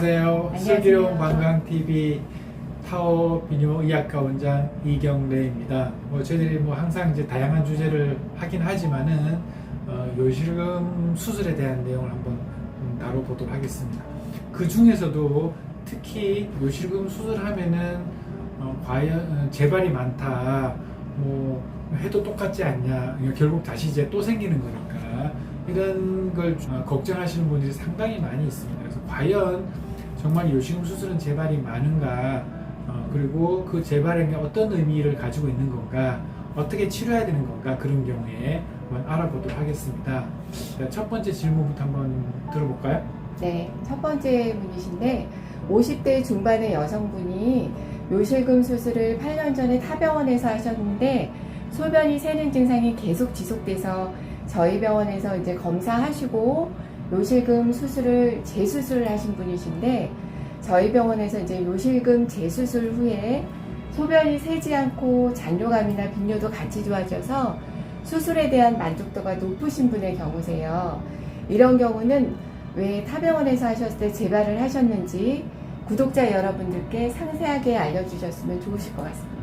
안녕하세요. 안녕하세요. 슬기로운 관광TV 타워 비뇨 의학과 원장 이경래입니다. 저희들이 항상 이제 다양한 주제를 하긴 하지만은 요실금 수술에 대한 내용을 한번 다뤄보도록 하겠습니다. 그 중에서도 특히 요실금 수술하면은 과연 재발이 많다, 해도 똑같지 않냐, 결국 다시 이제 또 생기는 거니까 이런 걸 걱정하시는 분들이 상당히 많이 있습니다. 그래서 과연 정말 요실금 수술은 재발이 많은가, 그리고 그 재발에게 어떤 의미를 가지고 있는 건가, 어떻게 치료해야 되는 건가, 그런 경우에 한번 알아보도록 하겠습니다. 첫 번째 질문부터 한번 들어볼까요? 네, 첫 번째 분이신데 50대 중반의 여성분이 요실금 수술을 8년 전에 타병원에서 하셨는데 소변이 새는 증상이 계속 지속돼서 저희 병원에서 이제 검사하시고 요실금 수술을 재수술을 하신 분이신데 저희 병원에서 이제 요실금 재수술 후에 소변이 새지 않고 잔뇨감이나 빈뇨도 같이 좋아져서 수술에 대한 만족도가 높으신 분의 경우세요. 이런 경우는 왜 타병원에서 하셨을 때 재발을 하셨는지 구독자 여러분들께 상세하게 알려주셨으면 좋으실 것 같습니다.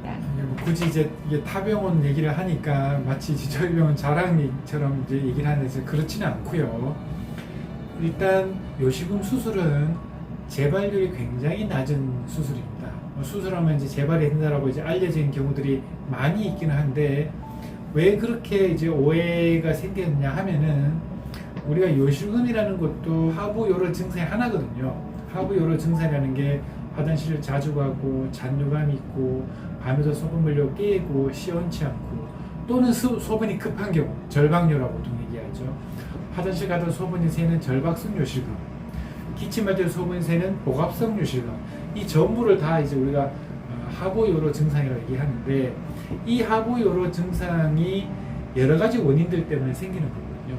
굳이 이제 이게 타병원 얘기를 하니까 마치 저희 병원 자랑처럼 이제 얘기를 하는데 그렇지는 않고요. 일단 요실금 수술은 재발률이 굉장히 낮은 수술입니다. 수술하면 이제 재발이 된다라고 이제 알려진 경우들이 많이 있기는 한데 왜 그렇게 이제 오해가 생겼냐 하면은 우리가 요실금이라는 것도 하부 요로 증상의 하나거든요. 하부 요로 증상이라는 게 화장실을 자주 가고 잔뇨감이 있고 밤에도 소변 물려 깨고 시원치 않고 또는 소변이 급한 경우 절박뇨라고 보통 얘기하죠. 화장실 가도 소변이 새는 절박성 요실금, 기침할 때 소변이 새는 복압성 요실금, 이 전부를 다 이제 우리가 하부 요로 증상이라고 얘기하는데 이 하부 요로 증상이 여러 가지 원인들 때문에 생기는 거거든요.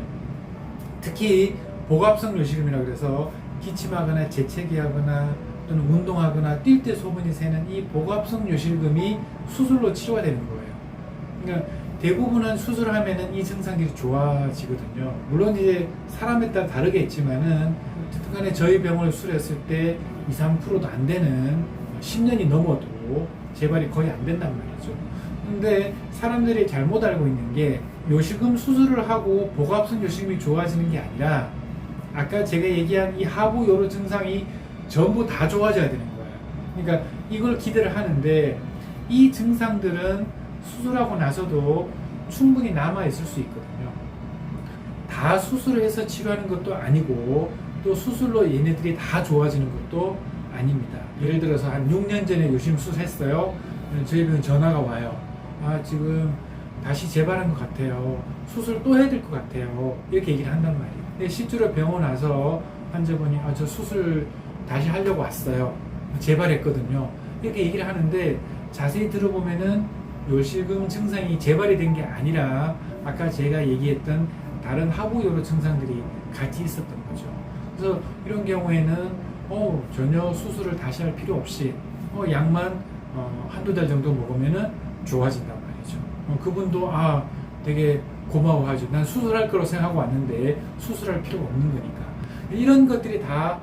특히 복압성 요실금이라고 해서 기침하거나 재채기하거나 또는 운동하거나 뛸 때 소변이 새는 이 복압성 요실금이 수술로 치료가 되는 거예요. 그러니까 대부분은 수술을 하면은 이 증상들이 좋아지거든요. 물론 이제 사람에 따라 다르겠지만은 특히 저희 병원을 수술했을 때 2, 3%도 안 되는 10년이 넘어도 재발이 거의 안 된단 말이죠. 근데 사람들이 잘못 알고 있는 게 요실금 수술을 하고 복압성 요실금이 좋아지는 게 아니라 아까 제가 얘기한 이 하부 요로 증상이 전부 다 좋아져야 되는 거예요. 그러니까 이걸 기대를 하는데 이 증상들은 수술하고 나서도 충분히 남아 있을 수 있거든요. 다 수술을 해서 치료하는 것도 아니고 또 수술로 얘네들이 다 좋아지는 것도 아닙니다. 예를 들어서 한 6년 전에 요실금 수술했어요. 저희 병원 전화가 와요. 지금 다시 재발한 것 같아요. 수술 또 해야 될 것 같아요. 이렇게 얘기를 한단 말이에요. 근데 실제로 병원 와서 환자분이 저 수술 다시 하려고 왔어요. 재발했거든요. 이렇게 얘기를 하는데 자세히 들어보면은 요실금 증상이 재발이 된 게 아니라 아까 제가 얘기했던 다른 하부 요로 증상들이 같이 있었던 거죠. 그래서 이런 경우에는 전혀 수술을 다시 할 필요 없이 약만 한두 달 정도 먹으면은 좋아진단 말이죠. 그분도 되게 고마워하죠. 난 수술할 거라고 생각하고 왔는데 수술할 필요가 없는 거니까. 이런 것들이 다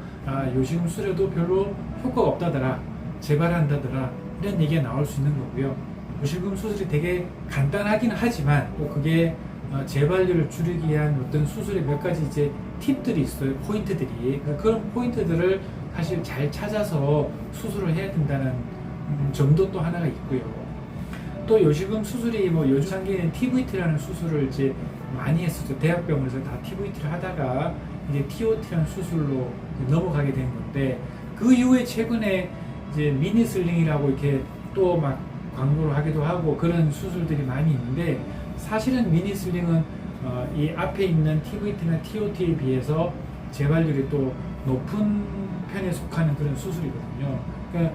요실금 수술에도 별로 효과가 없다더라, 재발한다더라, 이런 얘기가 나올 수 있는 거고요. 요실금 수술이 되게 간단하긴 하지만 또 그게 재발률을 줄이기 위한 어떤 수술의 몇 가지 이제 팁들이 있어요. 포인트들이. 그런 포인트들을 사실 잘 찾아서 수술을 해야 된다는 점도 또 하나가 있고요. 또 요실금 수술이 요즘 상기에는 TVT라는 수술을 이제 많이 했었죠. 대학병원에서 다 TVT를 하다가 이제 TOT라는 수술로 넘어가게 된 건데 그 이후에 최근에 이제 미니슬링이라고 이렇게 또 막 광고를 하기도 하고 그런 수술들이 많이 있는데 사실은 미니슬링은 이 앞에 있는 TVT나 TOT에 비해서 재발률이 또 높은 편에 속하는 그런 수술이거든요. 그러니까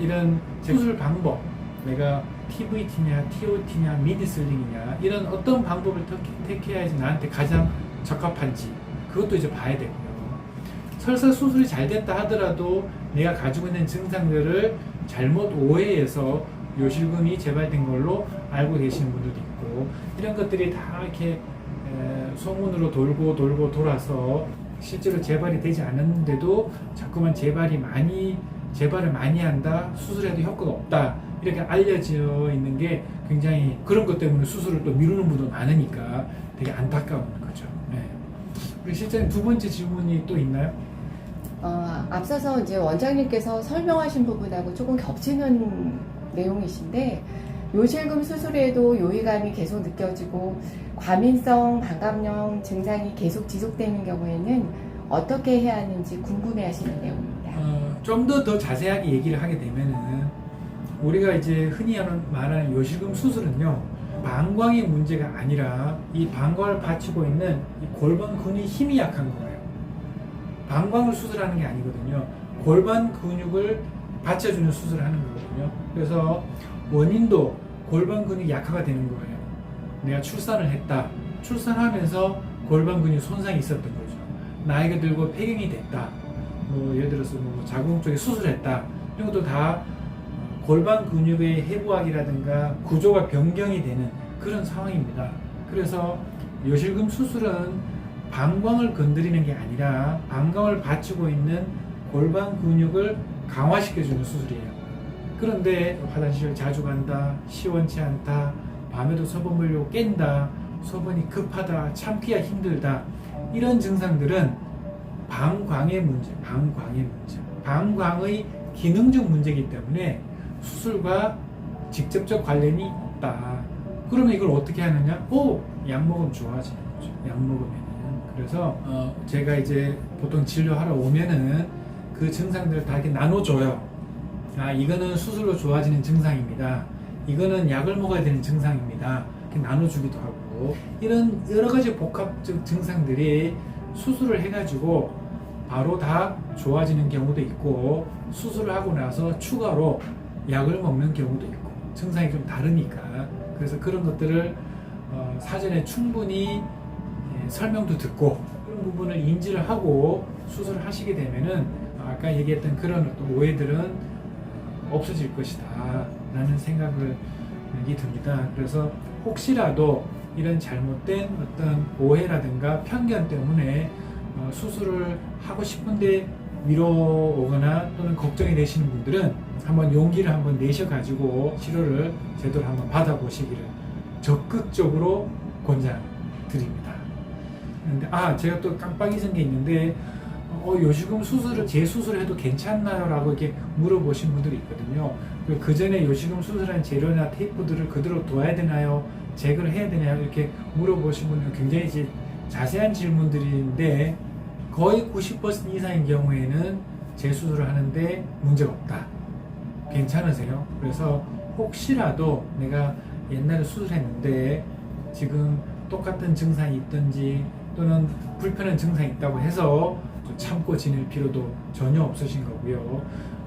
이런 수술 방법, 내가 TVT냐 TOT냐 미니슬링이냐 이런 어떤 방법을 택해야지 나한테 가장 적합한지 그것도 이제 봐야 되고요. 설사 수술이 잘 됐다 하더라도 내가 가지고 있는 증상들을 잘못 오해해서 요실금이 재발된 걸로 알고 계시는 분들도 있고 이런 것들이 다 이렇게 소문으로 돌고 돌아서 실제로 재발이 되지 않았는데도 자꾸만 재발을 많이 한다, 수술해도 효과가 없다, 이렇게 알려져 있는 게 굉장히 그런 것 때문에 수술을 또 미루는 분도 많으니까 되게 안타까운 거죠. 네. 우리 실장님 두 번째 질문이 또 있나요? 앞서서 이제 원장님께서 설명하신 부분하고 조금 겹치는 내용이신데, 요실금 수술에도 요의감이 계속 느껴지고 과민성 방광염 증상이 계속 지속되는 경우에는 어떻게 해야 하는지 궁금해하시는 내용입니다. 좀 더 자세하게 얘기를 하게 되면은, 우리가 이제 흔히 말하는 요실금 수술은요, 방광의 문제가 아니라 이 방광을 받치고 있는 이 골반 근육의 힘이 약한 거예요. 방광을 수술하는 게 아니거든요. 골반 근육을 받쳐주는 수술을 하는 거거든요. 그래서 원인도 골반 근육이 약화가 되는 거예요. 내가 출산을 했다. 출산하면서 골반 근육 손상이 있었던 거죠. 나이가 들고 폐경이 됐다. 뭐 예를 들어서 뭐 자궁 쪽에 수술했다. 이런 것도 다 골반 근육의 해부학이라든가 구조가 변경이 되는 그런 상황입니다. 그래서 요실금 수술은 방광을 건드리는 게 아니라 방광을 받치고 있는 골반 근육을 강화시켜주는 수술이에요. 그런데 화장실 자주 간다, 시원치 않다, 밤에도 소변 보려고 깬다, 소변이 급하다, 참기가 힘들다, 이런 증상들은 방광의 문제, 방광의 기능적 문제이기 때문에 수술과 직접적 관련이 없다. 그러면 이걸 어떻게 하느냐? 약 먹으면 좋아지는 거죠. 약 먹으면은. 그래서 제가 이제 보통 진료하러 오면은 그 증상들을 다 이렇게 나눠줘요. 이거는 수술로 좋아지는 증상입니다. 이거는 약을 먹어야 되는 증상입니다. 이렇게 나눠주기도 하고, 이런 여러 가지 복합적 증상들이 수술을 해가지고 바로 다 좋아지는 경우도 있고, 수술을 하고 나서 추가로 약을 먹는 경우도 있고, 증상이 좀 다르니까. 그래서 그런 것들을 사전에 충분히 설명도 듣고 그런 부분을 인지를 하고 수술을 하시게 되면은 아까 얘기했던 그런 어떤 오해들은 없어질 것이다 라는 생각이 듭니다. 그래서 혹시라도 이런 잘못된 어떤 오해라든가 편견 때문에 수술을 하고 싶은데 미뤄오거나 또는 걱정이 되시는 분들은 한번 용기를 한번 내셔가지고 치료를 제대로 한번 받아보시기를 적극적으로 권장드립니다. 근데 제가 또 깜빡 잊은 게 있는데, 요실금 수술을 재수술해도 괜찮나요? 라고 이렇게 물어보신 분들이 있거든요. 그 전에 요실금 수술한 재료나 테이프들을 그대로 둬야 되나요? 제거를 해야 되나요? 이렇게 물어보신 분은 굉장히 이제 자세한 질문들인데, 거의 90% 이상의 경우에는 재수술을 하는데 문제가 없다. 괜찮으세요? 그래서 혹시라도 내가 옛날에 수술했는데 지금 똑같은 증상이 있든지 또는 불편한 증상이 있다고 해서 좀 참고 지낼 필요도 전혀 없으신 거고요.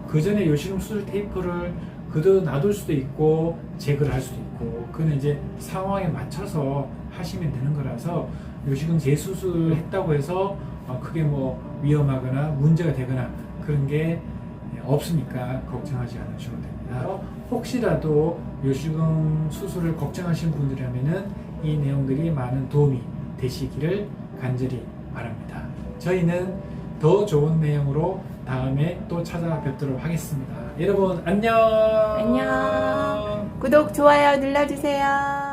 그 전에 요실금 수술 테이프를 그대로 놔둘 수도 있고 제거를 할 수도 있고, 그는 이제 상황에 맞춰서 하시면 되는 거라서 요실금 재수술 했다고 해서 크게 뭐 위험하거나 문제가 되거나 그런 게 없으니까 걱정하지 않으셔도 됩니다. 혹시라도 요실금 수술을 걱정하시는 분들이라면은 이 내용들이 많은 도움이 되시기를 간절히 바랍니다. 저희는 더 좋은 내용으로 다음에 또 찾아뵙도록 하겠습니다. 여러분 안녕. 안녕. 구독, 좋아요 눌러주세요.